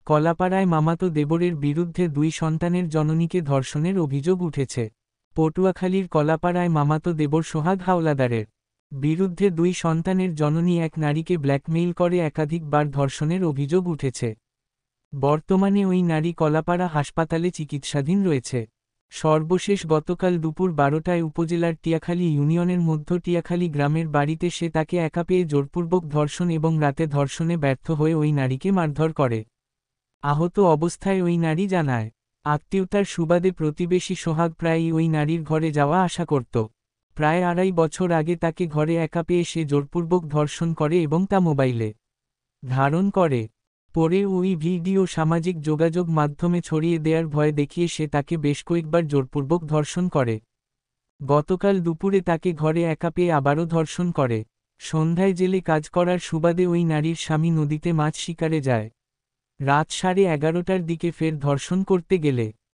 কলাপাড়ায় মামাতো দেবরের বিরুদ্ধে 2 সন্তানের জননীকে ধর্ষণের অভিযোগ উঠেছে। পটুয়াখালীর কলাপাড়ায় মামাতো দেবর সোহাগ হাওলাদারের বিরুদ্ধে 2 সন্তানের জননী এক নারীকে ব্ল্যাকমেইল করে একাধিকবার ধর্ষণের অভিযোগ উঠেছে। বর্তমানে ওই নারী কলাপাড়া হাসপাতালে চিকিৎসাধীন রয়েছে। সর্বশেষ গতকাল দুপুর 12টায় উপজেলার টিয়াখালী ইউনিয়নের মধ্য টিয়াখালী গ্রামের বাড়িতে সে তাকে একা পেয়ে জোরপূর্বক ধর্ষণ এবং রাতে ধর্ষণে ব্যর্থ হয়ে ওই নারীকে মারধর করে। আহত অবস্থায় ওই নারী জানায়, আত্মীয়তার সুবাদে প্রতিবেশী সোহাগ প্রায়ই ওই নারীর ঘরে যাওয়া আসা করত। প্রায় 2.5 বছর আগে তাকে ঘরে একা পেয়ে সে জোরপূর্বক ধর্ষণ করে এবং তা মোবাইলে ধারণ করে। পরে ওই ভিডিও সামাজিক যোগাযোগ মাধ্যমে ছড়িয়ে দেওয়ার ভয় দেখিয়ে সে তাকে বেশ কয়েকবার জোরপূর্বক ধর্ষণ করে। গতকাল দুপুরে তাকে ঘরে একা পেয়ে আবারও ধর্ষণ করে। সন্ধ্যায় জেলে কাজ করার সুবাদে ওই নারীর স্বামী নদীতে মাছ শিকারে যায়। রাত 11:30টার দিকে ফের ধর্ষণ করতে গেলে